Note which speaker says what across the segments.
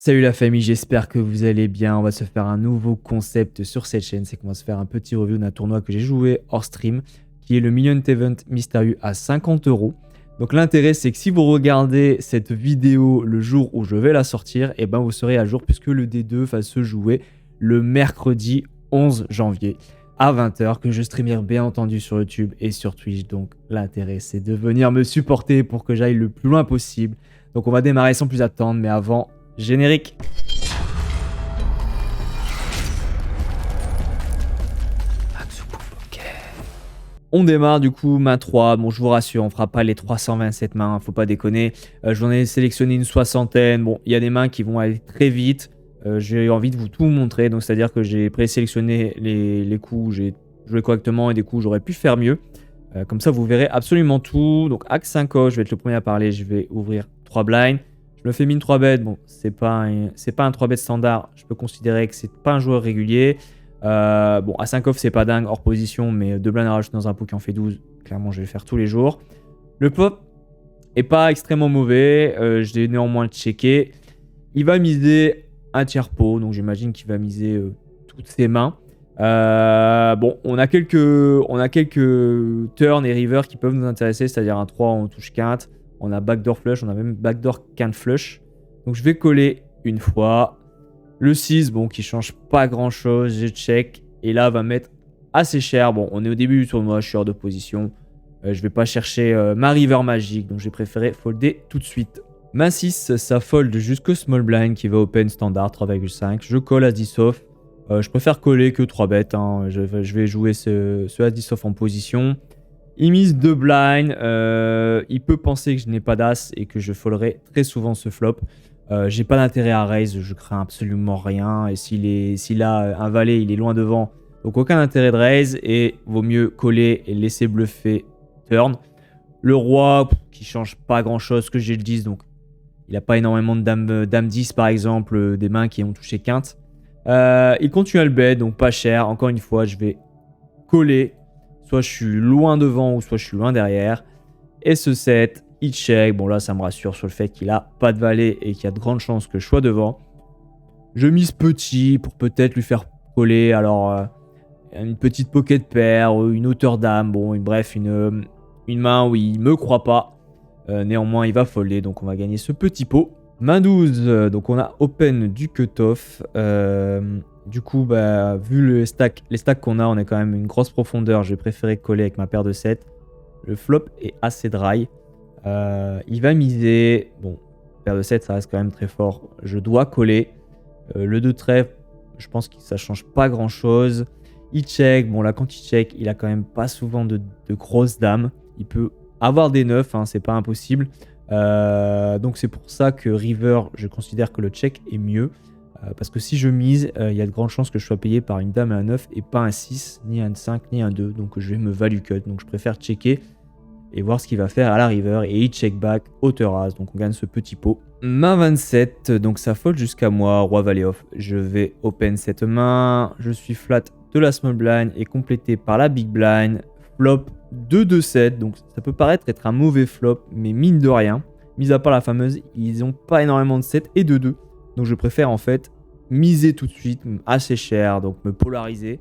Speaker 1: Salut la famille, j'espère que vous allez bien. On va se faire un nouveau concept sur cette chaîne. C'est qu'on va se faire un petit review d'un tournoi que j'ai joué hors stream, qui est le Million Event Mystérieux à 50 €. Donc l'intérêt, c'est que si vous regardez cette vidéo le jour où je vais la sortir, et ben vous serez à jour puisque le D2 va se jouer le mercredi 11 janvier à 20 h, que je streamerai bien entendu sur YouTube et sur Twitch. Donc l'intérêt, c'est de venir me supporter pour que j'aille le plus loin possible. Donc on va démarrer sans plus attendre, mais avant... générique. On démarre du coup main 3. Bon, je vous rassure, on fera pas les 327 mains, faut pas déconner. J'en ai sélectionné une soixantaine. Bon, il y a des mains qui vont aller très vite. J'ai envie de vous tout montrer. Donc, c'est-à-dire que j'ai présélectionné les coups où j'ai joué correctement et des coups où j'aurais pu faire mieux. Comme ça, vous verrez absolument tout. Donc, Axe 5 je vais être le premier à parler. Je vais ouvrir 3 blinds. Je me fais mine 3 bêtes. Bon, c'est pas un 3 bêtes standard. Je peux considérer que c'est pas un joueur régulier. Bon, à 5 off, c'est pas dingue hors position, mais 2 blinds à rajouter dans un pot qui en fait 12, clairement, je vais le faire tous les jours. Le pop est pas extrêmement mauvais. Je l'ai néanmoins checké. Il va miser un tiers pot, donc j'imagine qu'il va miser toutes ses mains. Bon, on a quelques turns et rivers qui peuvent nous intéresser, c'est-à-dire un 3 on touche quinte. On a backdoor flush, on a même backdoor quinte flush. Donc je vais coller une fois. Le 6, bon, qui change pas grand chose, je check. Et là, va mettre assez cher. Bon, on est au début du tournoi, je suis hors de position. Je vais pas chercher ma river magique, donc j'ai préféré folder tout de suite. Main 6, ça fold jusqu'au small blind qui va open standard 3,5. Je colle As-10 off. Je préfère coller que 3 bêtes. Hein. Je vais jouer ce As-10 off en position. Il mise 2 blinds. Il peut penser que je n'ai pas d'as et que je folderai très souvent ce flop. J'ai pas d'intérêt à raise, je crains absolument rien. Et s'il a un valet, il est loin devant. Donc aucun intérêt de raise. Et vaut mieux coller et laisser bluffer turn. Le roi, qui change pas grand chose, que j'ai le 10. Donc il n'a pas énormément de dame 10 par exemple, des mains qui ont touché quinte. Il continue à le bet, donc pas cher. Encore une fois, je vais coller. Soit je suis loin devant ou soit je suis loin derrière. Et ce 7, il check. Bon là, ça me rassure sur le fait qu'il a pas de valet et qu'il y a de grandes chances que je sois devant. Je mise petit pour peut-être lui faire coller. Alors, une petite pocket pair, une hauteur dame. Bon, bref, une main où il me croit pas. Néanmoins, il va folder. Donc, on va gagner ce petit pot. Main 12. Donc, on a open du cutoff. Du coup, bah, vu les stacks qu'on a, on a quand même une grosse profondeur. Je vais préférer coller avec ma paire de 7. Le flop est assez dry. Il va miser. Bon, paire de 7, ça reste quand même très fort. Je dois coller. Le 2 trèfle, je pense que ça change pas grand chose. Il check. Bon, là, quand il check, il a quand même pas souvent de grosses dames. Il peut avoir des 9, hein, c'est pas impossible. Donc, c'est pour ça que river, je considère que le check est mieux. Parce que si je mise, il y a de grandes chances que je sois payé par une dame et un 9 et pas un 6, ni un 5, ni un 2. Donc je vais me value cut. Donc je préfère checker et voir ce qu'il va faire à la river. Et il check back hauteur as. Donc on gagne ce petit pot. Main 27, donc ça fold jusqu'à moi. Roi valet off. Je vais open cette main. Je suis flat de la small blind et complété par la big blind. Flop 2-2-7. Donc ça peut paraître être un mauvais flop, mais mine de rien, mis à part la fameuse, ils n'ont pas énormément de 7 et de 2. Donc je préfère en fait miser tout de suite assez cher, donc me polariser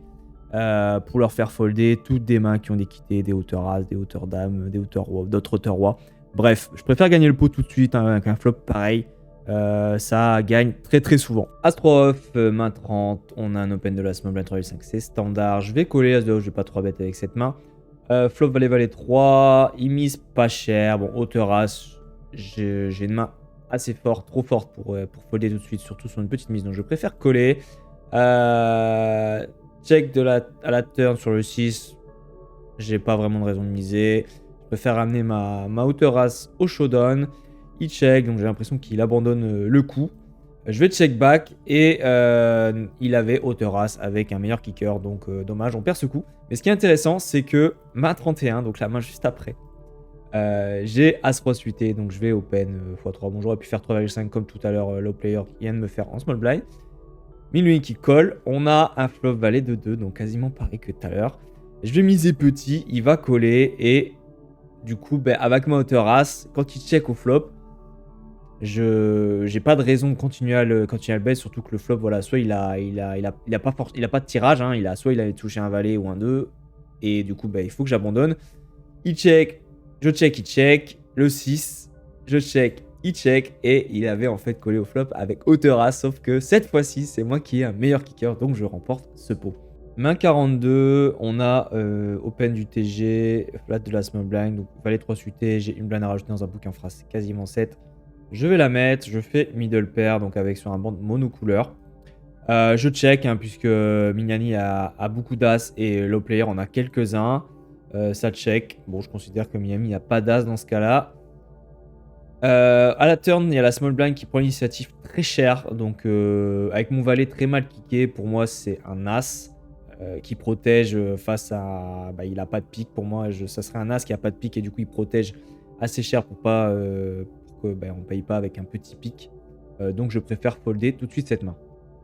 Speaker 1: pour leur faire folder toutes des mains qui ont des quittés, des hauteurs as, des hauteurs dames, des hauteurs rois, d'autres hauteurs rois. Bref, je préfère gagner le pot tout de suite hein, avec un flop pareil. Ça gagne très très souvent. As 3 off, main 30, on a un open de la small blind 3,5, c'est standard. Je vais coller As 2 off, je vais pas 3 bêtes avec cette main. Flop valet 3, il mise pas cher. Bon, hauteur as, j'ai une main assez forte, trop forte pour folder tout de suite, surtout sur une petite mise. Donc je préfère coller. Check à la turn sur le 6. J'ai pas vraiment de raison de miser. Je préfère ramener ma hauteur as au showdown. Il check, donc j'ai l'impression qu'il abandonne le coup. Je vais check back et il avait hauteur as avec un meilleur kicker. Donc dommage, on perd ce coup. Mais ce qui est intéressant, c'est que main 31, donc la main juste après, j'ai As-Roi suité, donc je vais open x3. Bon, j'aurais pu faire 3,5 comme tout à l'heure, low player qui vient de me faire en small blind. Minuit qui colle, on a un flop valet de 2, donc quasiment pareil que tout à l'heure. Je vais miser petit, il va coller et du coup, avec ma hauteur As, quand il check au flop, j'ai pas de raison de continuer à le bet, surtout que le flop, voilà, soit il a pas de tirage, hein, soit il avait touché un valet ou un 2, et du coup, bah, il faut que j'abandonne. Il check, je check, il check, le 6, je check, il check, et il avait en fait collé au flop avec hauteur As, sauf que cette fois-ci, c'est moi qui ai un meilleur kicker, donc je remporte ce pot. Main 42, on a open du TG, flat de la small blind, donc valet 3 suité, j'ai une blind à rajouter dans un bouquin phrase quasiment 7. Je vais la mettre, je fais middle pair, donc avec sur un banc monocouleur. Je check, hein, puisque Mignani a beaucoup d'as et low player en a quelques-uns. Ça check. Bon, je considère que Miami n'a pas d'as dans ce cas-là. À la turn, il y a la small blind qui prend l'initiative très cher. Donc, avec mon valet très mal kické, pour moi, c'est un as qui protège face à. Bah, il n'a pas de pique. Pour moi, ça serait un as qui n'a pas de pique et du coup, il protège assez cher pour pas. On ne paye pas avec un petit pic. Donc je préfère folder tout de suite cette main.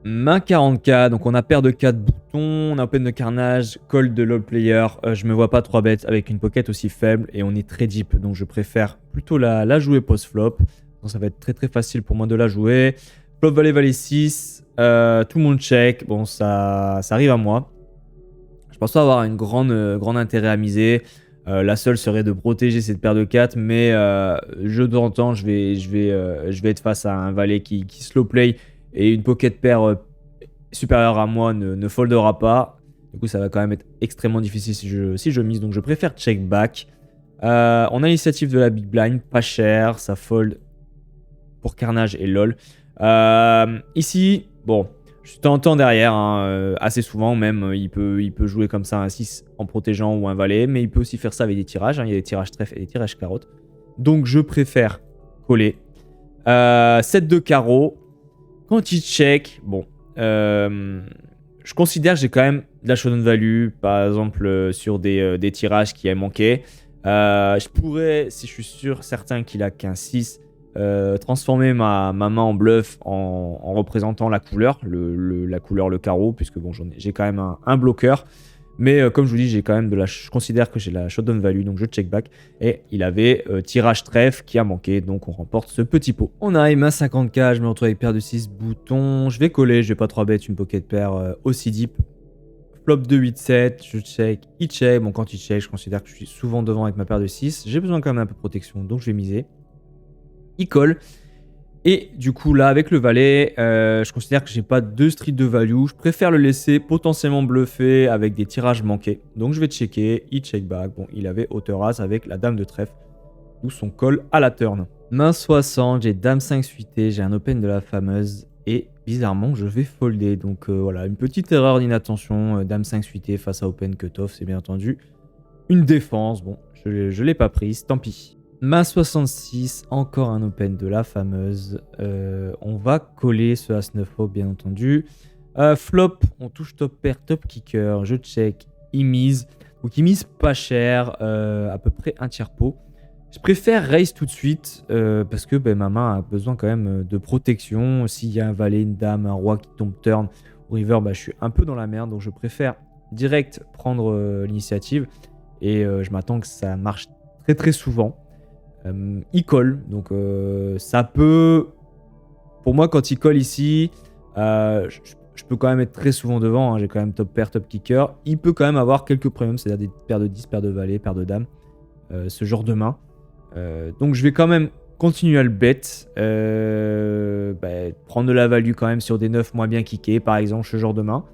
Speaker 1: Main 40k, donc on a paire de 4 boutons, on a open de carnage, call de low player. Je me vois pas 3 bêtes avec une pocket aussi faible et on est très deep. Donc je préfère plutôt la jouer post-flop. Donc ça va être très très facile pour moi de la jouer. Flop valet 6, tout le monde check. Bon, ça arrive à moi. Je pense pas avoir un grand intérêt à miser. La seule serait de protéger cette paire de 4, mais jeu de temps en temps, je vais être face à un valet qui slow play et une pocket pair supérieure à moi ne foldera pas. Du coup, ça va quand même être extrêmement difficile si je mise, donc je préfère check back. On a l'initiative de la big blind, pas cher, ça fold pour carnage et lol. Ici, bon, je suis tentant derrière, hein, assez souvent même, il peut jouer comme ça un 6 en protégeant ou un valet, mais il peut aussi faire ça avec des tirages, hein, il y a des tirages trèfle et des tirages carottes. Donc je préfère coller. 7 de carreau. Quand il check, bon, je considère que j'ai quand même de la showdown value, par exemple sur des tirages qui a manqué. Je pourrais, si je suis certain qu'il a qu'un 6, transformer ma main en bluff en représentant la couleur, la couleur, le carreau, puisque bon, j'ai quand même un bloqueur. Mais comme je vous dis, je considère que j'ai la showdown value, donc je check back. Et il avait tirage trèfle qui a manqué, donc on remporte ce petit pot. On arrive à 50k, je me retrouve avec paire de 6 boutons. Je vais coller, je vais pas 3 bêtes, une pocket pair aussi deep. Flop de 8-7, je check, il check. Bon, quand il check, je considère que je suis souvent devant avec ma paire de 6. J'ai besoin quand même un peu de protection, donc je vais miser. Il colle. Et du coup, là, avec le valet, je considère que j'ai pas de street de value. Je préfère le laisser potentiellement bluffer avec des tirages manqués. Donc, je vais checker. Il check back. Bon, il avait hauteur as avec la dame de trèfle. D'où son call à la turn. Main 60, j'ai dame 5 suité. J'ai un open de la fameuse. Et bizarrement, je vais folder. Donc, voilà, une petite erreur d'inattention. Dame 5 suité face à open cutoff, c'est bien entendu une défense. Bon, je l'ai pas prise. Tant pis. Main 66, encore un open de la fameuse. On va coller ce As-9 off, bien entendu. Flop, on touche top pair, top kicker. Je check, il mise. Donc il mise pas cher, à peu près un tiers pot. Je préfère raise tout de suite parce que ma main a besoin quand même de protection. S'il y a un valet, une dame, un roi qui tombe turn ou river, je suis un peu dans la merde. Donc je préfère direct prendre l'initiative. Et je m'attends que ça marche très très souvent. Il colle, donc ça peut... Pour moi, quand il colle ici, je peux quand même être très souvent devant. Hein, j'ai quand même top pair, top kicker. Il peut quand même avoir quelques premiums, c'est-à-dire des paires de 10, paires de valets, paires de dames. Ce genre de main. Donc je vais quand même continuer à le bet. Prendre de la value quand même sur des 9 moins bien kickés, par exemple, ce genre de main.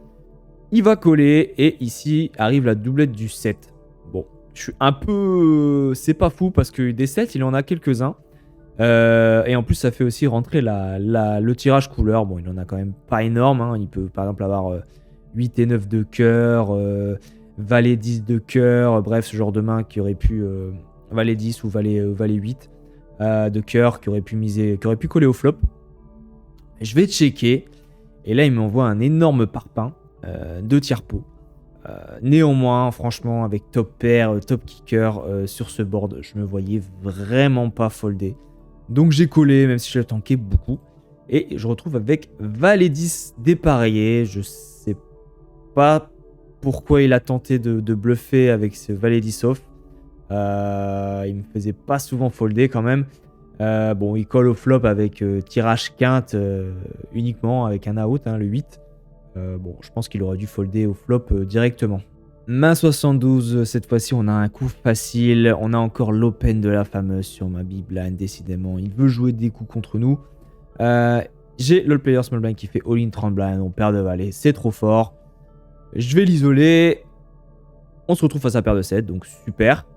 Speaker 1: Il va coller et ici arrive la doublette du 7. Bon, je suis un peu... C'est pas fou parce que des 7, il en a quelques-uns. Et en plus, ça fait aussi rentrer le tirage couleur. Bon, il en a quand même pas énorme. Hein. Il peut par exemple avoir 8 et 9 de cœur, valet 10 de cœur. Bref, ce genre de main qui aurait pu... valet 10 ou valet 8 de cœur qui aurait pu miser, qui aurait pu coller au flop. Et je vais checker. Et là, il m'envoie un énorme parpaing de tiers pot. Néanmoins, franchement, avec top pair, top kicker sur ce board, je me voyais vraiment pas folder. Donc j'ai collé, même si je l'ai tanké beaucoup. Et je retrouve avec valet 10 dépareillé. Je sais pas pourquoi il a tenté de bluffer avec ce valet 10 off. Il me faisait pas souvent folder quand même. Bon, il colle au flop avec tirage quinte uniquement, avec un out, hein, le 8. Bon, je pense qu'il aurait dû folder au flop directement. Main 72, cette fois-ci, on a un coup facile. On a encore l'open de la fameuse sur ma big blind, décidément. Il veut jouer des coups contre nous. J'ai le player small blind qui fait all-in 30 blind. On perd de valet, c'est trop fort. Je vais l'isoler. On se retrouve face à paire de 7, donc super.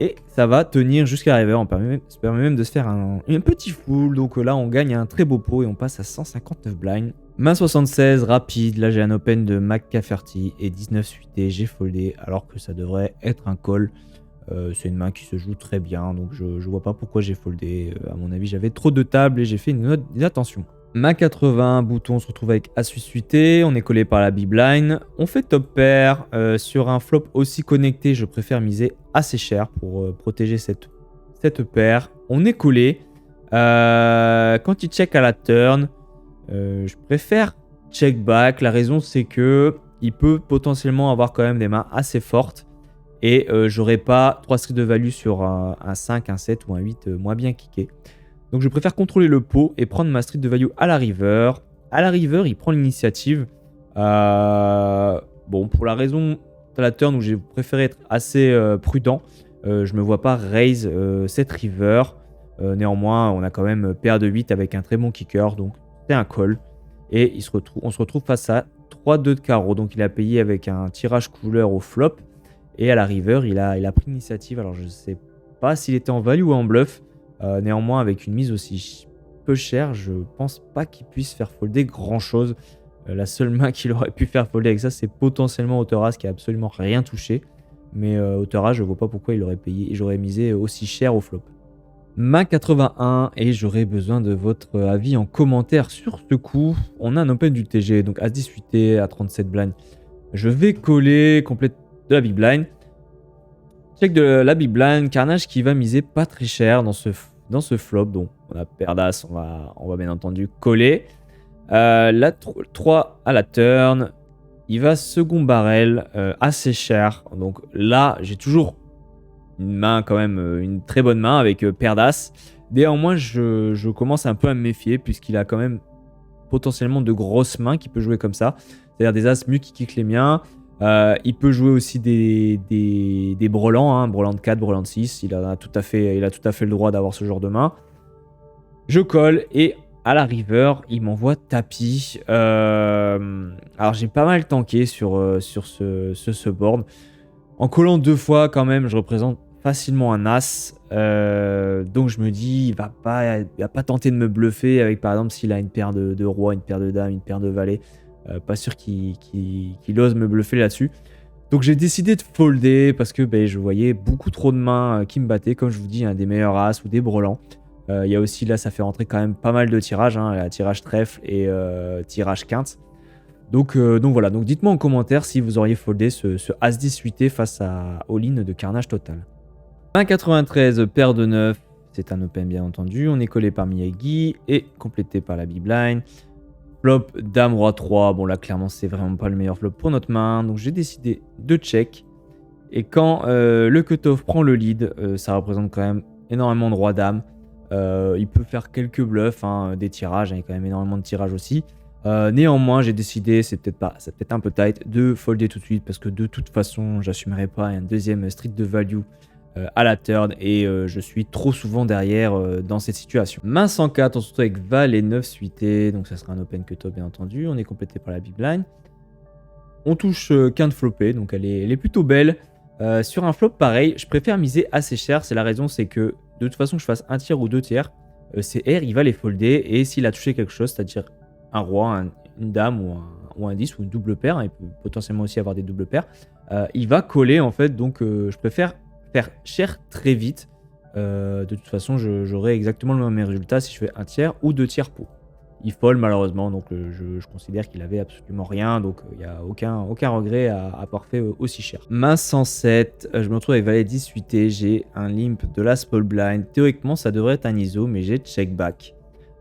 Speaker 1: Et ça va tenir jusqu'à la river. Ça permet même de se faire un petit full. Donc là, on gagne un très beau pot et on passe à 159 blind. Main 76, rapide. Là, j'ai un open de McCafferty et 19 suité. J'ai foldé alors que ça devrait être un call. C'est une main qui se joue très bien. Donc, je vois pas pourquoi j'ai foldé. À mon avis, j'avais trop de tables et j'ai fait une attention. Main 80, bouton, on se retrouve avec As suité. On est collé par la big blind. On fait top pair. Sur un flop aussi connecté, je préfère miser assez cher pour protéger cette paire. On est collé. Quand il check à la turn, je préfère check back. La raison, c'est que il peut potentiellement avoir quand même des mains assez fortes. Et j'aurai pas 3 streets de value sur un 5, un 7 ou un 8 moins bien kické. Donc je préfère contrôler le pot et prendre ma street de value à la river. À la river, il prend l'initiative. Bon, pour la raison de la turn où j'ai préféré être assez prudent, je me vois pas raise cette river. Néanmoins, on a quand même paire de 8 avec un très bon kicker. Donc c'est un call. Et on se retrouve face à 3-2 de carreau. Donc il a payé avec un tirage couleur au flop. Et à la river, il a pris l'initiative. Alors je ne sais pas s'il était en value ou en bluff. Néanmoins, avec une mise aussi peu chère, je pense pas qu'il puisse faire folder grand chose. La seule main qu'il aurait pu faire folder avec ça, c'est potentiellement Autoras qui a absolument rien touché. Mais Autoras, je vois pas pourquoi il aurait payé et j'aurais misé aussi cher au flop. Main 81 et j'aurais besoin de votre avis en commentaire sur ce coup. On a un open du TG, donc As 18 à 37 blind. Je vais coller complète de la big blind. Check de la big blind, carnage qui va miser pas très cher dans ce flop. Donc on a paire d'as, on va bien entendu coller. La 3 à la turn, il va second barrel assez cher. Donc là, j'ai toujours une main quand même, une très bonne main avec paire d'as. Néanmoins, je commence un peu à me méfier puisqu'il a quand même potentiellement de grosses mains qui peut jouer comme ça. C'est-à-dire des as mieux qui kick les miens. Il peut jouer aussi des brelans, hein, brelan de 4, brelan de 6. Il a tout à fait le droit d'avoir ce genre de main. Je colle et à la river, il m'envoie tapis. Alors j'ai pas mal tanké sur ce board. En collant 2 fois quand même, je représente facilement un as. Donc je me dis, il va pas tenter de me bluffer avec par exemple s'il a une paire de rois, une paire de dames, une paire de valets. Pas sûr qu'il ose me bluffer là-dessus. Donc j'ai décidé de folder parce que je voyais beaucoup trop de mains qui me battaient. Comme je vous dis, des meilleurs as ou des brelans. Il y a aussi là, ça fait rentrer quand même pas mal de tirages. Tirage trèfle et tirage quinte. Donc voilà. Donc dites-moi en commentaire si vous auriez foldé ce As 10 suité face à all-in de carnage total. 1,93, paire de 9. C'est un open bien entendu. On est collé par Miyagi et complété par la big blind. Flop, dame, roi 3. Bon, là, clairement, c'est vraiment pas le meilleur flop pour notre main. Donc, j'ai décidé de check. Et quand le cutoff prend le lead, ça représente quand même énormément de roi dame. Il peut faire quelques bluffs, des tirages. Il y a quand même énormément de tirages aussi. Néanmoins, j'ai décidé, c'est peut-être un peu tight, de folder tout de suite. Parce que de toute façon, j'assumerai pas un deuxième street de value à la turn et je suis trop souvent derrière dans cette situation. Main 104, on se retrouve avec valet 9 suité, donc ça sera un open cutoff bien entendu. On est complété par la big blind. On touche quinte flopée, donc elle est plutôt belle. Sur un flop pareil, je préfère miser assez cher. C'est la raison, c'est que de toute façon que je fasse un tiers ou 2 tiers, c'est R, il va les folder et s'il a touché quelque chose, c'est-à-dire un roi, une dame ou un 10 ou une double paire, il peut potentiellement aussi avoir des doubles paires, il va coller en fait, donc je préfère faire cher très vite. De toute façon, j'aurai exactement le même résultat si je fais un tiers ou 2 tiers pot. Il fold malheureusement, donc je considère qu'il avait absolument rien, donc il n'y a aucun regret à avoir fait aussi cher. Main 107, je me retrouve avec valet 18 et j'ai un limp de la small blind. Théoriquement, ça devrait être un ISO, mais j'ai check back.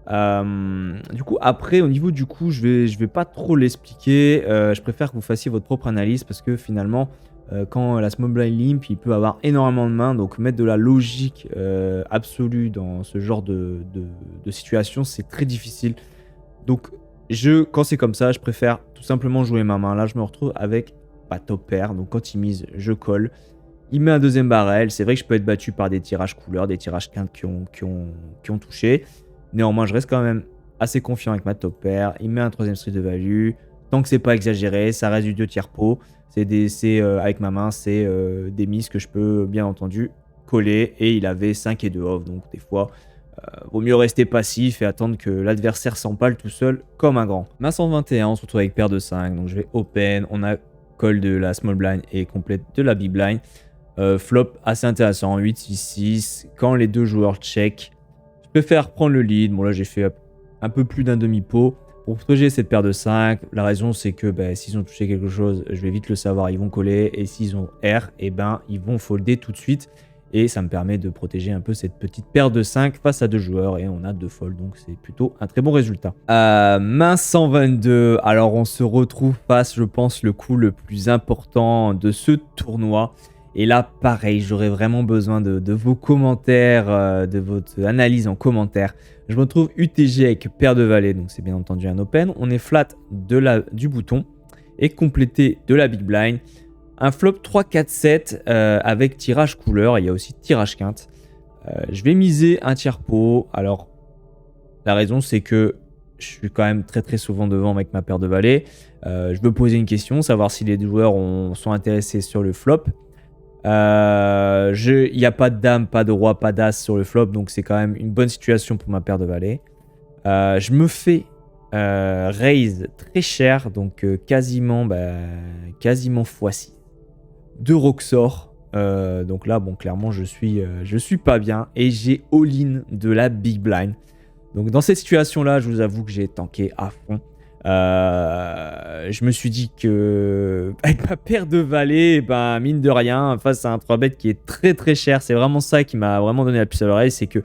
Speaker 1: Du coup, après, au niveau du coup, je vais pas trop l'expliquer. Je préfère que vous fassiez votre propre analyse parce que finalement, quand la small blind limp, il peut avoir énormément de mains, donc mettre de la logique absolue dans ce genre de situation, c'est très difficile. Donc, quand c'est comme ça, je préfère tout simplement jouer ma main. Là, je me retrouve avec top pair, donc quand il mise, je colle. Il met un deuxième barrel, c'est vrai que je peux être battu par des tirages couleurs, des tirages quintes qui ont touché. Néanmoins, je reste quand même assez confiant avec ma top pair. Il met un troisième street de value. Tant que c'est pas exagéré, ça reste du 2 tiers pot. Avec ma main, c'est des mises que je peux bien entendu coller. Et il avait 5 et 2 off. Donc des fois, vaut mieux rester passif et attendre que l'adversaire s'empale tout seul comme un grand. Main 121, on se retrouve avec paire de 5. Donc je vais open. On a call de la small blind et complète de la big blind. Flop assez intéressant. 8, 6, 6. Quand les deux joueurs check, je préfère prendre le lead. Bon là, j'ai fait un peu plus d'un demi-pot. Pour protéger cette paire de 5, la raison c'est que s'ils ont touché quelque chose, je vais vite le savoir, ils vont coller. Et s'ils ont R, ils vont folder tout de suite. Et ça me permet de protéger un peu cette petite paire de 5 face à deux joueurs. Et on a 2 folds, donc c'est plutôt un très bon résultat. Main 122, alors on se retrouve face, je pense, le coup le plus important de ce tournoi. Et là, pareil, j'aurais vraiment besoin de vos commentaires, de votre analyse en commentaire. Je me retrouve UTG avec paire de valets, donc c'est bien entendu un open. On est flat du bouton et complété de la big blind. Un flop 3, 4, 7 avec tirage couleur. Il y a aussi tirage quinte. Je vais miser un tiers pot. Alors, la raison, c'est que je suis quand même très très souvent devant avec ma paire de valets. Je veux poser une question, savoir si les joueurs sont intéressés sur le flop. Il n'y a pas de dame, pas de roi, pas d'as sur le flop, donc c'est quand même une bonne situation pour ma paire de valets. Je me fais raise très cher, donc quasiment x6 de Roxor. Donc là, bon, clairement, je suis pas bien et j'ai all-in de la big blind. Donc dans cette situation-là, je vous avoue que j'ai tanké à fond. Je me suis dit que avec ma paire de valets, mine de rien, face à un 3-bet qui est très très cher, c'est vraiment ça qui m'a vraiment donné la puce à l'oreille, c'est que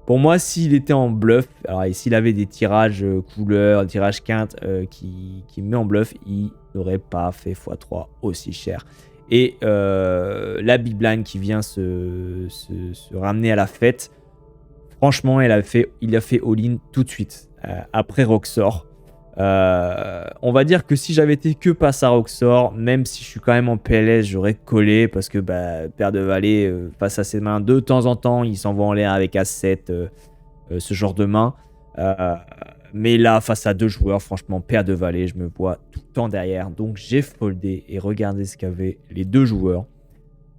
Speaker 1: pour moi, s'il était en bluff, alors s'il avait des tirages couleurs, tirages quintes qui me met en bluff, il n'aurait pas fait x3 aussi cher. Et la big blind qui vient se ramener à la fête, franchement, il a fait all-in tout de suite après Roxor. On va dire que si j'avais été que passe à Roxor, même si je suis quand même en PLS, j'aurais collé parce que paire de valets face à ses mains, de temps en temps, il s'envoie en l'air avec As7, ce genre de main. Mais là, face à deux joueurs, franchement, paire de valets, je me vois tout le temps derrière. Donc j'ai foldé et regardez ce qu'avaient les deux joueurs.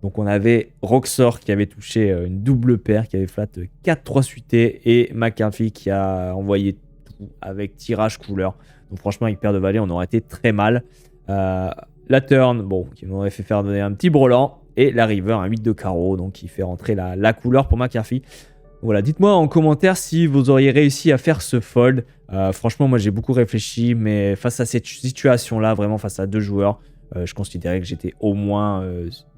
Speaker 1: Donc on avait Roxor qui avait touché une double paire, qui avait flat 4-3 suité, et McCarthy qui a envoyé tout avec tirage couleur. Donc franchement, avec paire de valets, on aurait été très mal. La turn, bon, qui m'aurait fait faire donner un petit brelan, et la river, un 8 de carreau, donc qui fait rentrer la couleur pour McCarthy. Voilà, dites-moi en commentaire si vous auriez réussi à faire ce fold. Franchement, moi j'ai beaucoup réfléchi, mais face à cette situation-là, vraiment face à deux joueurs, je considérais que j'étais au moins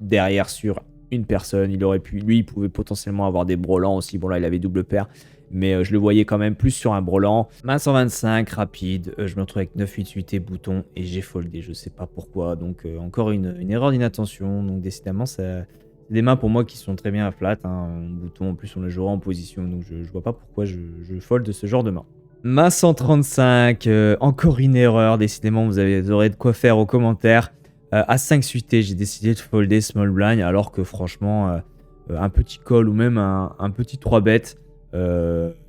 Speaker 1: derrière sur une personne. Lui, il pouvait potentiellement avoir des brelans aussi. Bon là, il avait double paire, mais je le voyais quand même plus sur un brelan. Main 125, rapide. Je me retrouve avec 9-8 et bouton et j'ai foldé. Je sais pas pourquoi. Donc encore une erreur d'inattention. Donc décidément, c'est des mains pour moi qui sont très bien à flat. Bouton, en plus on le jouera en position. Donc je vois pas pourquoi je fold ce genre de main. Main 135, encore une erreur. Décidément, vous aurez de quoi faire aux commentaires. À 5 suité, j'ai décidé de folder small blind alors que franchement, un petit call ou même un petit 3-bet,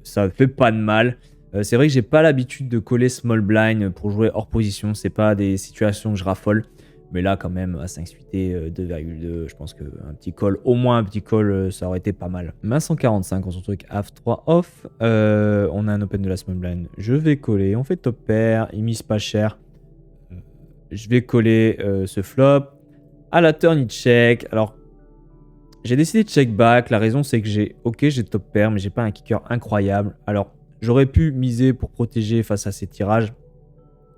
Speaker 1: ça fait pas de mal. C'est vrai que j'ai pas l'habitude de coller small blind pour jouer hors position. C'est pas des situations que je raffole. Mais là, quand même, à 5 suité, 2,2, je pense qu'un petit call, au moins un petit call, ça aurait été pas mal. Main 145, on se retrouve avec half 3 off. On a un open de la small blind. Je vais coller. On fait top pair. Il mise pas cher. Je vais coller ce flop. À la turn, il check. Alors, j'ai décidé de check back. La raison, c'est que j'ai top pair, mais j'ai pas un kicker incroyable. Alors, j'aurais pu miser pour protéger face à ces tirages.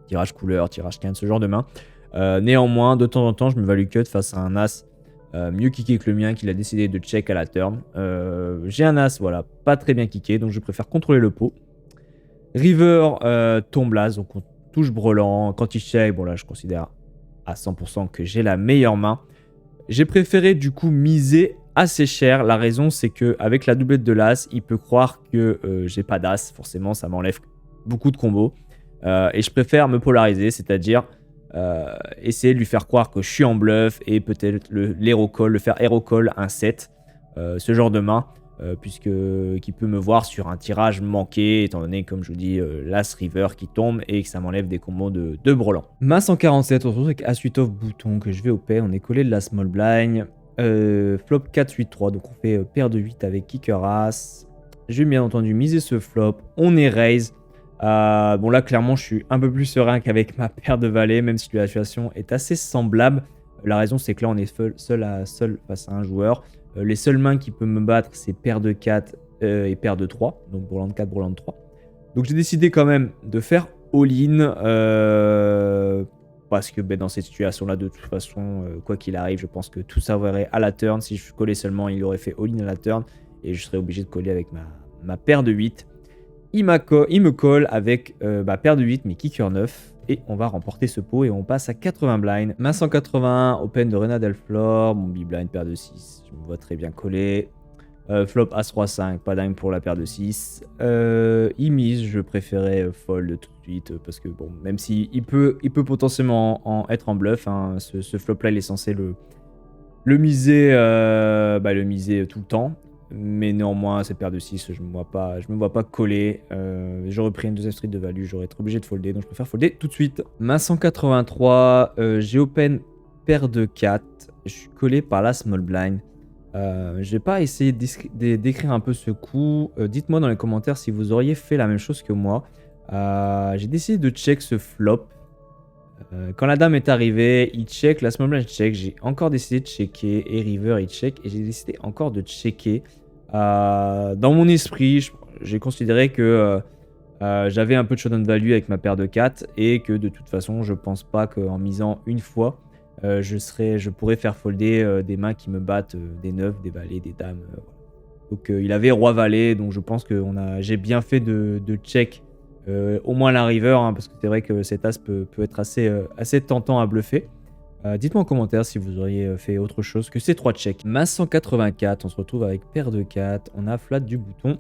Speaker 1: Tirage couleur, tirage quinte, ce genre de main. Néanmoins, de temps en temps, je me value cut face à un as mieux kické que le mien qu'il a décidé de check à la turn. J'ai un as, voilà, pas très bien kické, donc je préfère contrôler le pot. River tombe l'as, donc on touche brelan. Quand il check, bon là, je considère à 100% que j'ai la meilleure main. J'ai préféré du coup miser assez cher. La raison, c'est qu'avec la doublette de l'as, il peut croire que j'ai pas d'as. Forcément, ça m'enlève beaucoup de combos. Et je préfère me polariser, c'est-à-dire essayer de lui faire croire que je suis en bluff et peut-être l'hero call, le faire hero call un 7. Ce genre de main, qui peut me voir sur un tirage manqué, étant donné, comme je vous dis, l'as river qui tombe et que ça m'enlève des combos de brelan. Main 147, on se retrouve avec as 8 off bouton que je vais OP. On est collé de la small blind. Flop 4, 8, 3. Donc on fait paire de 8 avec kicker as. Je vais bien entendu miser ce flop. On est raise. Bon là clairement je suis un peu plus serein qu'avec ma paire de valets, même si la situation est assez semblable. La raison c'est que là on est seul face à un joueur. Les seules mains qui peuvent me battre c'est paire de 4 et paire de 3. Donc brelan 4, brelan 3. Donc j'ai décidé quand même de faire all-in. Parce que dans cette situation là de toute façon, quoi qu'il arrive, je pense que tout s'avérerait à la turn. Si je collais seulement, il aurait fait all-in à la turn. Et je serais obligé de coller avec ma paire de 8. Il me colle avec paire de 8, mais kicker 9. Et on va remporter ce pot et on passe à 80 blind. Main 181, open de Rena Del Flor. Mon big-blind, paire de 6. Je me vois très bien coller. Flop As-3-5, pas dingue pour la paire de 6. Il mise, je préférais fold tout de suite. Parce que bon, même s'il peut potentiellement être en bluff, hein, ce flop-là, il est censé le miser tout le temps. Mais néanmoins, cette paire de 6, je me vois pas coller. J'aurais pris une deuxième street de value, j'aurais été obligé de folder, donc je préfère folder tout de suite. Main 183, j'ai open paire de 4. Je suis collé par la small blind. Je vais pas essayer d'écrire un peu ce coup. Dites-moi dans les commentaires si vous auriez fait la même chose que moi. J'ai décidé de check ce flop. Quand la dame est arrivée, il check, la small blind check. J'ai encore décidé de checker et river il check. Et j'ai décidé encore de checker. Dans mon esprit, j'ai considéré que j'avais un peu de showdown value avec ma paire de 4 et que de toute façon, je pense pas qu'en misant une fois, je pourrais faire folder des mains qui me battent des 9, des valets, des dames. Donc il avait roi-valet, donc je pense que j'ai bien fait de check au moins la river, hein, parce que c'est vrai que cet as peut être assez tentant à bluffer. Dites-moi en commentaire si vous auriez fait autre chose que ces 3 checks. Main 184, on se retrouve avec paire de 4, on a flat du bouton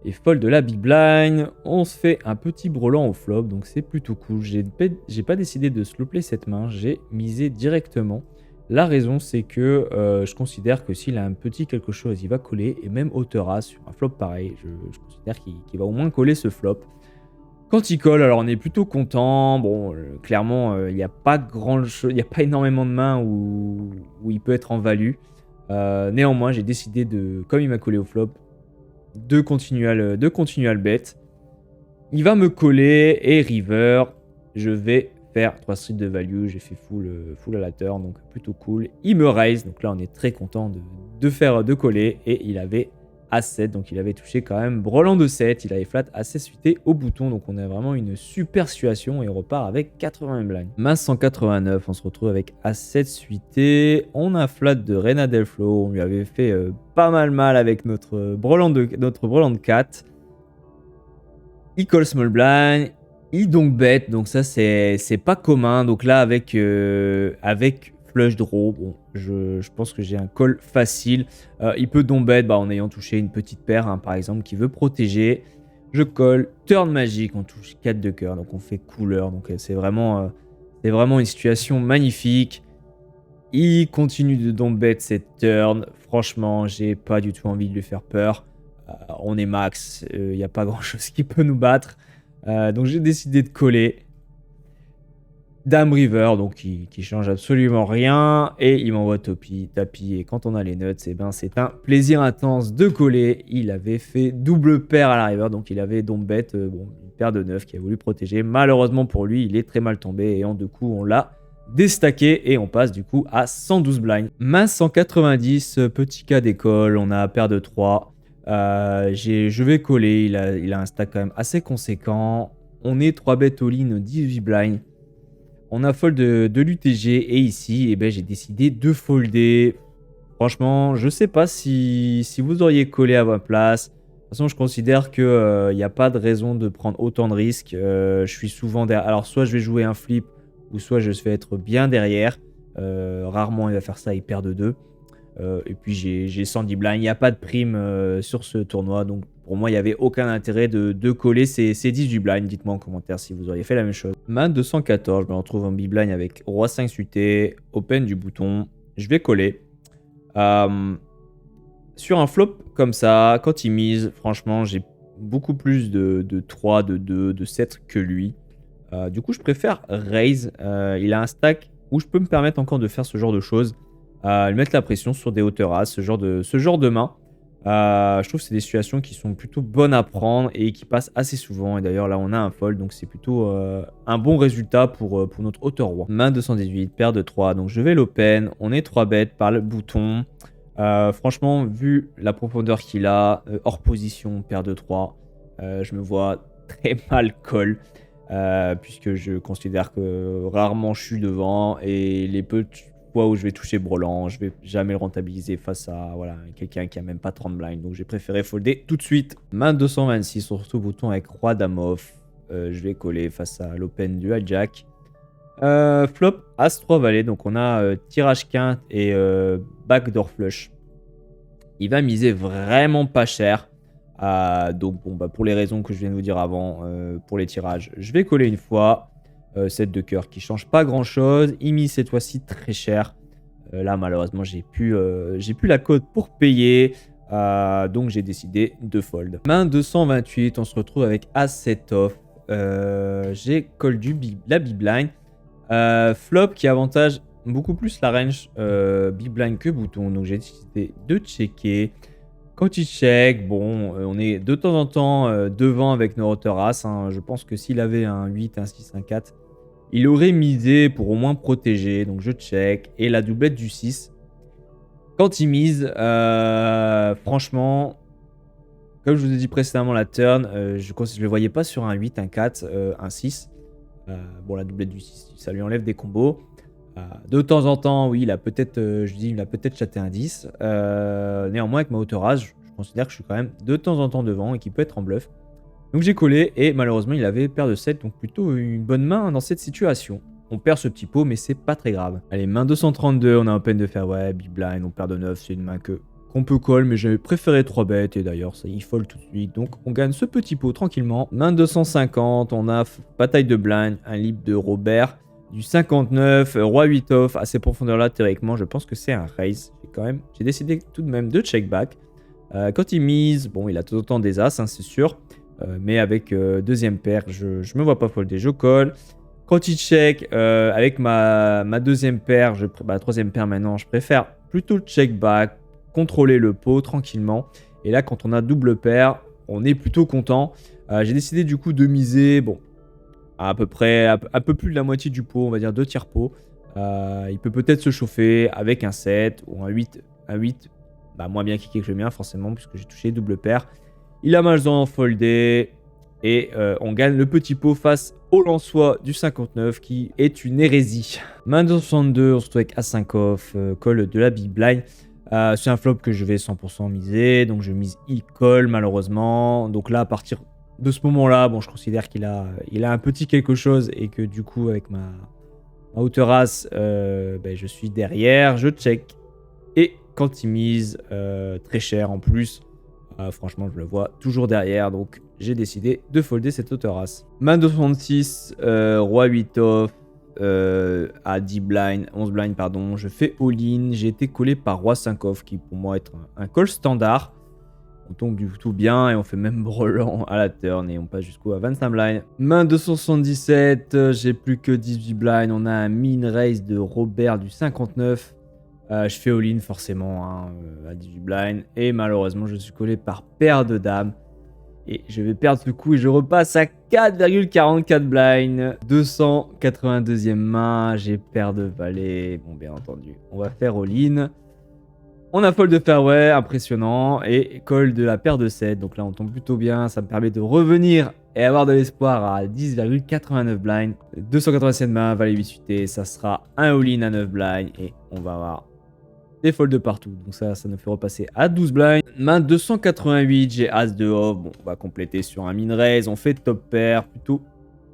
Speaker 1: et fold de la big blind. On se fait un petit brelan au flop, donc c'est plutôt cool. J'ai pas décidé de slow play cette main, j'ai misé directement. La raison c'est que je considère que s'il a un petit quelque chose, il va coller, et même hauteur as sur un flop pareil, je considère qu'il va au moins coller ce flop. Quand il colle, alors on est plutôt content. Bon, clairement, il n'y a pas grand-chose, il n'y a pas énormément de mains où il peut être en value. Néanmoins, j'ai décidé comme il m'a collé au flop, de continuer à le bet. Il va me coller et river. Je vais faire 3 streets de value. J'ai fait full à la turn, donc plutôt cool. Il me raise, donc là on est très content de coller. Et il avait As7, donc il avait touché quand même brelan de 7, il avait flat assez suité au bouton, donc on a vraiment une super situation et on repart avec 80 blind. Main 189, on se retrouve avec As7 suité, on a flat de Rena Del Flow, on lui avait fait pas mal avec notre brelan de 4. Il call small blind, il donc bet, donc ça c'est pas commun, donc là avec flush draw, bon, je pense que j'ai un call facile. Il peut donc bet en ayant touché une petite paire, hein, par exemple, qui veut protéger. Je colle, turn magique, on touche 4 de cœur, donc on fait couleur. Donc c'est vraiment une situation magnifique. Il continue de donc bet cette turn. Franchement, j'ai pas du tout envie de lui faire peur. On est max, il n'y a pas grand chose qui peut nous battre. Donc j'ai décidé de coller. Dame river, donc qui change absolument rien, et il m'envoie tapis, et quand on a les nuts, c'est un plaisir intense de coller. Il avait fait double paire à la river, donc il avait donc bet une paire de 9 qui a voulu protéger. Malheureusement pour lui, il est très mal tombé, et en deux coups, on l'a déstacké, et on passe du coup à 112 blind. Main 190, petit cas d'école, on a paire de 3. Je vais coller, il a un stack quand même assez conséquent. On est 3 bet all-in, 18 blind. On a fold de l'UTG et ici, j'ai décidé de folder. Franchement, je sais pas si vous auriez collé à votre place. De toute façon, je considère qu'il n'y a pas de raison de prendre autant de risques. Je suis souvent derrière. Alors, soit je vais jouer un flip, ou soit je vais être bien derrière. Rarement il va faire ça, il perd de 2. Et puis j'ai 110 blinds. Il n'y a pas de prime sur ce tournoi. Donc pour moi, il n'y avait aucun intérêt de coller ces 18 blinds. Dites-moi en commentaire si vous auriez fait la même chose. Main 214, je me retrouve en big blind avec Roi 5 suité, Open du bouton. Je vais coller. Sur un flop comme ça, quand il mise, franchement, j'ai beaucoup plus de 3, de 2, de 7 que lui. Du coup, je préfère raise. Il a un stack où je peux me permettre encore de faire ce genre de choses. Lui mettre la pression sur des hauteurs as, ce genre de main. Je trouve que c'est des situations qui sont plutôt bonnes à prendre et qui passent assez souvent. Et d'ailleurs, là, on a un fold, donc c'est plutôt un bon résultat pour notre hauteur roi. Main 218, paire de 3, donc je vais l'open. On est 3 bêtes par le bouton. Franchement, vu la profondeur qu'il a, hors position, paire de 3, je me vois très mal call. Puisque je considère que rarement je suis devant et les peu de fois où je vais toucher brelan, je vais jamais le rentabiliser face à voilà, quelqu'un qui a même pas 30 blinds. Donc j'ai préféré folder tout de suite. Main 226, on se retrouve bouton avec roi dame off. Je vais coller face à l'open du hijack. Flop as 3 valet, donc on a tirage quinte et backdoor flush. Il va miser vraiment pas cher. Donc bon, bah, pour les raisons que je viens de vous dire avant, pour les tirages, je vais coller une fois. 7 de cœur qui change pas grand chose. Il mise cette fois-ci très cher. Là malheureusement j'ai plus la cote pour payer. Donc j'ai décidé de fold. Main 228, on se retrouve avec As-7 off. J'ai call la big blind. Flop qui avantage beaucoup plus la range big blind que bouton. Donc j'ai décidé de checker. Quand il check, bon, on est de temps en temps devant avec nos hauteurs as. Hein. Je pense que s'il avait un 8, un 6, un 4, il aurait misé pour au moins protéger. Donc je check. Et la doublette du 6. Quand il mise, franchement, comme je vous ai dit précédemment, la turn, je ne le voyais pas sur un 8, un 4, un 6. Bon, la doublette du 6, ça lui enlève des combos. De temps en temps, oui, il a peut-être chaté un 10. Néanmoins, avec ma hauteur as, je considère que je suis quand même de temps en temps devant et qu'il peut être en bluff. Donc j'ai collé et malheureusement, il avait paire de 7, donc plutôt une bonne main dans cette situation. On perd ce petit pot, mais c'est pas très grave. Allez, main 232, on a open de fairway, big blind, on perd de 9, c'est une main qu'on peut call, mais j'avais préféré 3 bêtes et d'ailleurs, ça il fold tout de suite. Donc on gagne ce petit pot tranquillement. Main 250, on a bataille de blind, un lip de Robert. Du 59, roi 8 off, à ces profondeurs-là, théoriquement, je pense que c'est un raise. J'ai décidé tout de même de check back. Quand il mise, bon, il a tout autant des as, hein, c'est sûr. Mais avec deuxième paire, je me vois pas folder, je colle. Quand il check, avec ma deuxième paire, troisième paire maintenant, je préfère plutôt le check back, contrôler le pot tranquillement. Et là, quand on a double paire, on est plutôt content. J'ai décidé du coup de miser, bon, à peu près un peu plus de la moitié du pot, on va dire 2 tiers pot. Il peut peut-être se chauffer avec un 7 ou un 8. Un 8, bah, moins bien kické que le mien forcément, puisque j'ai touché double paire. Il a malheureusement foldé et on gagne le petit pot face au Lensois du 59 qui est une hérésie. Main 262, on se retrouve avec A5 off, call de la big blind. C'est un flop que je vais 100% miser, donc je mise e-call malheureusement. Donc là, à partir de ce moment-là, bon, je considère qu'il a un petit quelque chose et que du coup, avec ma hauteur as, je suis derrière, je check. Et quand il mise très cher en plus, franchement, je le vois toujours derrière, donc j'ai décidé de folder cette hauteur as. Main 266, roi 8 off, à 10 blind, 11 blind, pardon, je fais all-in. J'ai été collé par roi 5 off, qui pour moi est un call standard. On tombe du tout bien et on fait même brelan à la turn et on passe jusqu'au à 25 blind. Main 277, j'ai plus que 18 blind. On a un min raise de Robert du 59. Je fais all-in forcément hein, à 18 blind. Et malheureusement, je suis collé par paire de dames. Et je vais perdre ce coup et je repasse à 4,44 blind. 282e main, j'ai paire de valet. Bon, bien entendu, on va faire all-in. On a fold de fairway, impressionnant, et call de la paire de 7. Donc là, on tombe plutôt bien. Ça me permet de revenir et avoir de l'espoir à 10,89 blind. 287 mains, valet 8 suité. Ça sera un all-in à 9 blind. Et on va avoir des folds de partout. Donc ça nous fait repasser à 12 blind. Main 288, j'ai as de off. Bon, on va compléter sur un min raise. On fait top pair, plutôt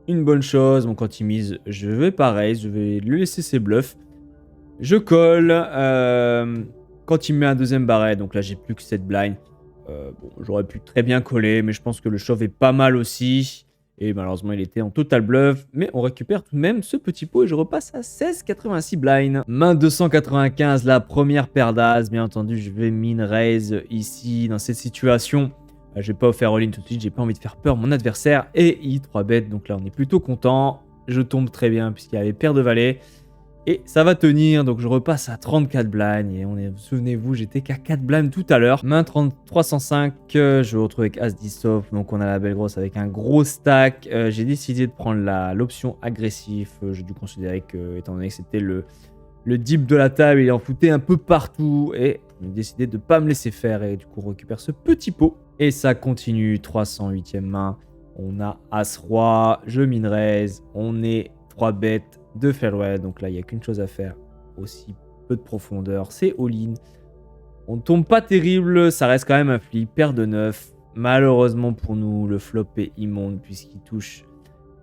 Speaker 1: une bonne chose. Bon, quand il mise, je vais pas raise. Je vais lui laisser ses bluffs. Je colle. Quand il me met un deuxième barret, donc là j'ai plus que 7 blinds. Bon, j'aurais pu très bien coller, mais je pense que le shove est pas mal aussi. Et malheureusement, il était en total bluff. Mais on récupère tout de même ce petit pot et je repasse à 16,86 blinds. Main 295, la première paire d'as. Bien entendu, je vais min raise ici dans cette situation. Je vais pas faire all-in tout de suite, j'ai pas envie de faire peur à mon adversaire. Et il 3 bet, donc là on est plutôt content. Je tombe très bien puisqu'il y avait paire de valets. Et ça va tenir, donc je repasse à 34 blinds. Et souvenez-vous, j'étais qu'à 4 blinds tout à l'heure. Main 305, je me retrouve avec As-10 off. Donc on a la belle grosse avec un gros stack. J'ai décidé de prendre l'option agressif. J'ai dû considérer que, étant donné que c'était le dip de la table, il en foutait un peu partout. Et j'ai décidé de ne pas me laisser faire. Et du coup, on récupère ce petit pot. Et ça continue, 308e main. On a As-Roi, je min raise. On est 3 bêtes de fairway, donc là il n'y a qu'une chose à faire, aussi peu de profondeur, c'est all-in. On ne tombe pas terrible, ça reste quand même un flip, paire de 9. Malheureusement pour nous, le flop est immonde puisqu'il touche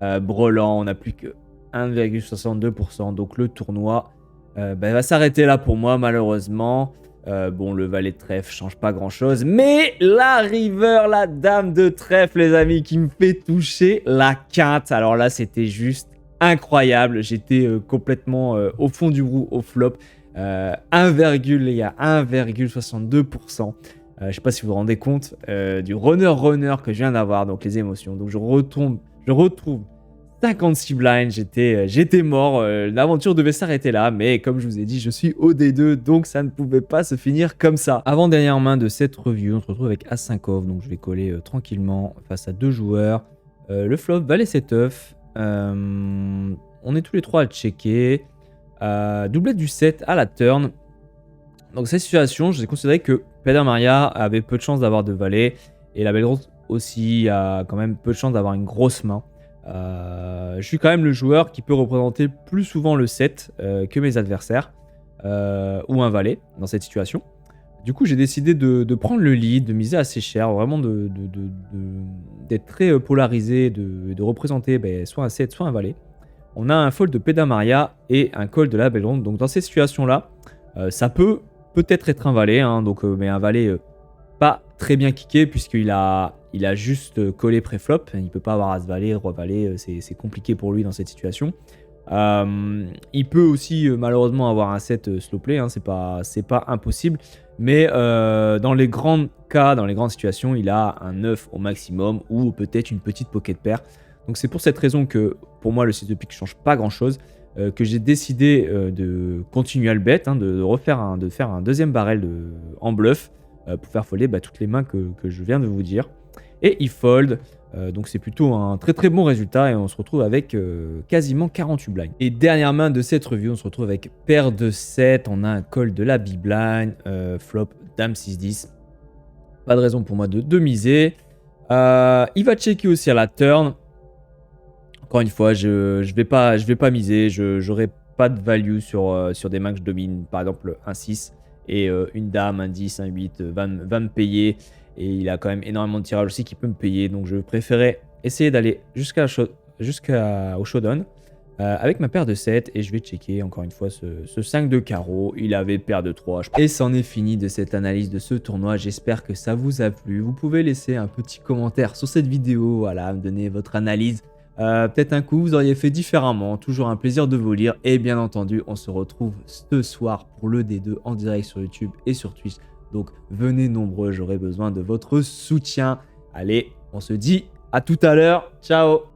Speaker 1: brelan, on n'a plus que 1,62%, donc le tournoi va s'arrêter là pour moi malheureusement. Bon, le valet de trèfle change pas grand chose, mais la river, la dame de trèfle les amis, qui me fait toucher la quinte. Alors là c'était juste incroyable, j'étais complètement au fond du trou au flop. 1,62%. Je sais pas si vous vous rendez compte du runner que je viens d'avoir, donc les émotions. Donc je retrouve 56 blinds, j'étais mort. L'aventure devait s'arrêter là, mais comme je vous ai dit, je suis au D2, donc ça ne pouvait pas se finir comme ça. Avant dernière main de cette review, on se retrouve avec As-5 off, donc je vais coller tranquillement face à 2 joueurs. Le flop, valet 7 off. On est tous les 3 à checker. Doublette du 7 à la turn. Donc cette situation, j'ai considéré que Pedro Maria avait peu de chance d'avoir de valet. Et la belle grosse aussi a quand même peu de chance d'avoir une grosse main. Je suis quand même le joueur qui peut représenter plus souvent le 7 que mes adversaires. Ou un valet dans cette situation. Du coup, j'ai décidé de prendre le lead, de miser assez cher, vraiment d'être très polarisé, de représenter soit un 7, soit un valet. On a un fold de Pedro Maria et un call de la belle ronde. Donc dans ces situations-là, ça peut-être être un valet, hein, mais un valet pas très bien kické puisqu'il a juste collé pré-flop. Il ne peut pas avoir As-Valet, Roi-Valet, c'est compliqué pour lui dans cette situation. Il peut aussi malheureusement avoir un 7 slow play, hein, c'est pas impossible. Mais dans les grands cas, dans les grandes situations, il a un 9 au maximum ou peut-être une petite pocket pair. Donc c'est pour cette raison que pour moi le 6 de pique ne change pas grand chose. Que j'ai décidé de continuer à le bet, hein, de faire un deuxième barrel en bluff pour faire folder toutes les mains que je viens de vous dire. Et il fold, donc c'est plutôt un très très bon résultat et on se retrouve avec quasiment 48 blinds. Et dernière main de cette review, on se retrouve avec paire de 7, on a un call de la big blind, flop dame 6-10. Pas de raison pour moi de miser. Il va checker aussi à la turn. Encore une fois, je vais pas miser, j'aurai pas de value sur des mains que je domine, par exemple un 6 et une dame, un 10, un 8 va me payer. Et il a quand même énormément de tirages aussi qui peut me payer. Donc je préférais essayer d'aller jusqu'au showdown avec ma paire de 7. Et je vais checker encore une fois ce 5 de carreau. Il avait paire de 3. Et c'en est fini de cette analyse de ce tournoi. J'espère que ça vous a plu. Vous pouvez laisser un petit commentaire sur cette vidéo. Voilà, me donner votre analyse. Peut-être un coup vous auriez fait différemment. Toujours un plaisir de vous lire. Et bien entendu, on se retrouve ce soir pour le D2 en direct sur YouTube et sur Twitch. Donc venez nombreux, j'aurai besoin de votre soutien. Allez, on se dit à tout à l'heure. Ciao!